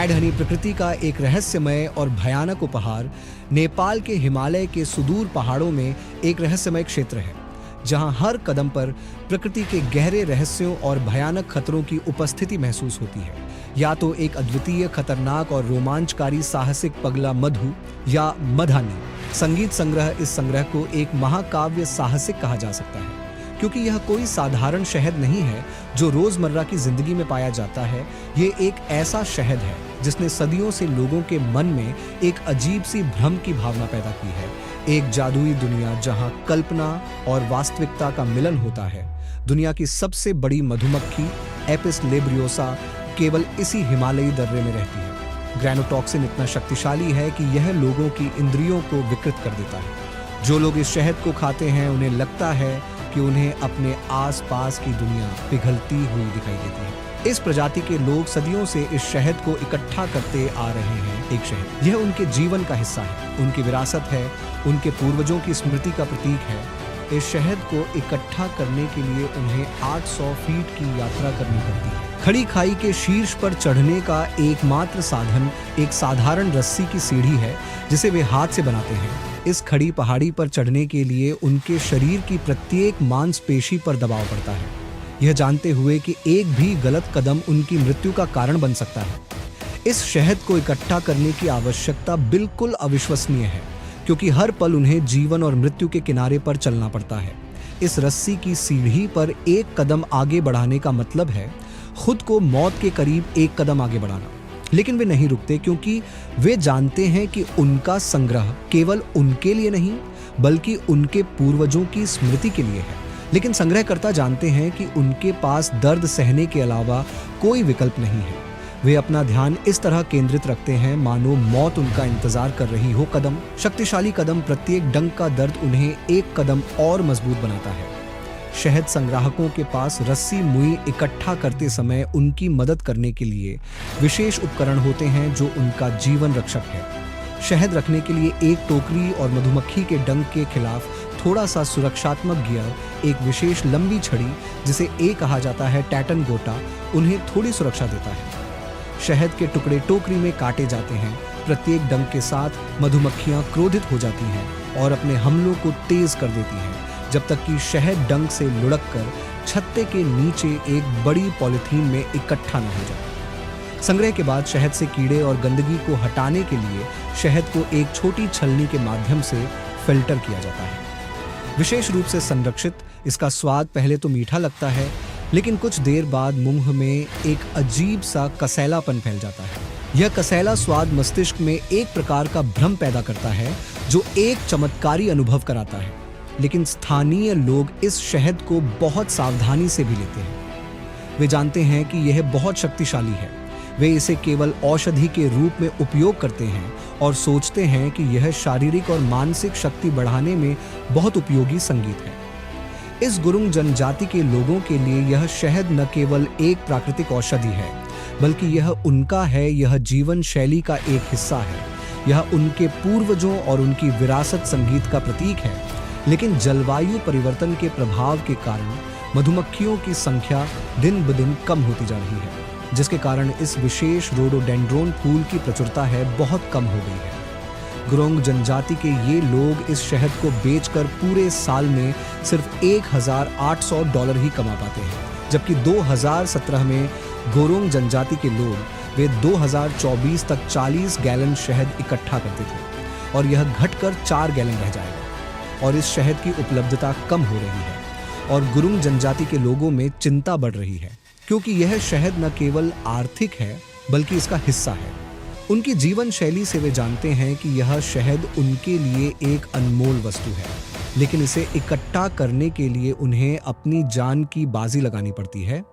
Mad Honey प्रकृति का एक रहस्यमय और भयानक उपहार नेपाल के हिमालय के सुदूर पहाड़ों में एक रहस्यमय क्षेत्र है, जहां हर कदम पर प्रकृति के गहरे रहस्यों और भयानक खतरों की उपस्थिति महसूस होती है। या तो एक अद्वितीय, खतरनाक और रोमांचकारी साहसिक पगला मधु या मधानी संगीत संग्रह इस संग्रह को एक महाकाव्य साहसिक कहा जा सकता है, क्योंकि यह कोई साधारण शहद नहीं है जो रोजमर्रा की जिंदगी में पाया जाता है। ये एक ऐसा शहद है जिसने सदियों से लोगों के मन में एक अजीब सी भ्रम की भावना पैदा की है। एक जादुई दुनिया जहां कल्पना और वास्तविकता का मिलन होता है। दुनिया की सबसे बड़ी मधुमक्खी एपिस लेब्रियोसा केवल इसी हिमालयी दर्रे में रहती है। ग्रैनोटॉक्सिन इतना शक्तिशाली है कि यह लोगों की इंद्रियों को विकृत कर देता है। जो लोग इस शहद को खाते हैं उन्हें लगता है कि उन्हें अपने आसपास की दुनिया पिघलती हुई दिखाई देती है। इस प्रजाति के लोग सदियों से इस शहद को इकट्ठा करते आ रहे हैं। एक शहद यह उनके जीवन का हिस्सा है, उनकी विरासत है, उनके पूर्वजों की स्मृति का प्रतीक है। इस शहद को इकट्ठा करने के लिए उन्हें 800 फीट की यात्रा करनी पड़ती है। खड़ी खाई के शीर्ष पर चढ़ने का एकमात्र साधन एक साधारण रस्सी की सीढ़ी है, जिसे वे हाथ से बनाते हैं। इस खड़ी पहाड़ी पर चढ़ने के लिए उनके शरीर की प्रत्येक मांसपेशी पर दबाव पड़ता है, यह जानते हुए कि एक भी गलत कदम उनकी मृत्यु का कारण बन सकता है। इस शहद को इकट्ठा करने की आवश्यकता बिल्कुल अविश्वसनीय है, क्योंकि हर पल उन्हें जीवन और मृत्यु के किनारे पर चलना पड़ता है। इस रस्सी की सीढ़ी पर एक कदम आगे बढ़ाने का मतलब है खुद को मौत के करीब एक कदम आगे बढ़ाना। लेकिन वे नहीं रुकते, क्योंकि वे जानते हैं कि उनका संग्रह केवल उनके लिए नहीं बल्कि उनके पूर्वजों की स्मृति के लिए है। लेकिन संग्रहकर्ता जानते हैं कि उनके पास दर्द सहने के अलावा कोई विकल्प नहीं है। वे अपना ध्यान इस तरह केंद्रित रखते हैं मानो मौत उनका इंतजार कर रही हो। कदम, शक्तिशाली कदम, प्रत्येक डंक का दर्द उन्हें एक कदम और मजबूत बनाता है। शहद संग्राहकों के पास रस्सी मुई इकट्ठा करते समय उनकी मदद करने के लिए विशेष उपकरण होते हैं जो उनका जीवन रक्षक है। शहद रखने के लिए एक टोकरी और मधुमक्खी के डंक के खिलाफ थोड़ा सा सुरक्षात्मक गियर, एक विशेष लंबी छड़ी जिसे ए कहा जाता है, टैटन गोटा, उन्हें थोड़ी सुरक्षा देता है। शहद के टुकड़े टोकरी में काटे जाते हैं। प्रत्येक डंक के साथ मधुमक्खियां क्रोधित हो जाती हैं और अपने हमलों को तेज कर देती हैं, जब तक कि शहद डंक से लुढ़ककर छत्ते के नीचे एक बड़ी पॉलीथीन में इकट्ठा न हो जाए। संग्रह के बाद शहद से कीड़े और गंदगी को हटाने के लिए शहद को एक छोटी छलनी के माध्यम से फिल्टर किया जाता है। विशेष रूप से संरक्षित, इसका स्वाद पहले तो मीठा लगता है, लेकिन कुछ देर बाद मुंह में एक अजीब सा कसैलापन फैल जाता है। यह कसैला स्वाद मस्तिष्क में एक प्रकार का भ्रम पैदा करता है जो एक चमत्कारी अनुभव कराता है। लेकिन स्थानीय लोग इस शहद को बहुत सावधानी से भी लेते हैं। वे जानते हैं कि यह बहुत शक्तिशाली है। वे इसे केवल औषधि के रूप में उपयोग करते हैं और सोचते हैं कि यह शारीरिक और मानसिक शक्ति बढ़ाने में बहुत उपयोगी संगीत है। इस गुरुंग जनजाति के लोगों के लिए यह शहद न केवल एक प्राकृतिक औषधि है, बल्कि यह उनका है, यह जीवन शैली का एक हिस्सा है। यह उनके पूर्वजों और उनकी विरासत संगीत का प्रतीक है। लेकिन जलवायु परिवर्तन के प्रभाव के कारण मधुमक्खियों की संख्या दिन ब दिन कम होती जा रही है, जिसके कारण इस विशेष रोडोडेंड्रोन फूल की प्रचुरता है बहुत कम हो गई है। गुरुंग जनजाति के ये लोग इस शहद को बेचकर पूरे साल में सिर्फ $1,800 ही कमा पाते हैं, जबकि 2017 में गुरुंग जनजाति के लोग वे 2024 तक 40 गैलन शहद इकट्ठा करते थे और यह घटकर 4 गैलन रह जाएगा। और इस शहद की उपलब्धता कम हो रही है और गुरुंग जनजाति के लोगों में चिंता बढ़ रही है, क्योंकि यह शहद न केवल आर्थिक है बल्कि इसका हिस्सा है। उनकी जीवन शैली से वे जानते हैं कि यह शहद उनके लिए एक अनमोल वस्तु है, लेकिन इसे इकट्ठा करने के लिए उन्हें अपनी जान की बाजी लगानी पड़ती है।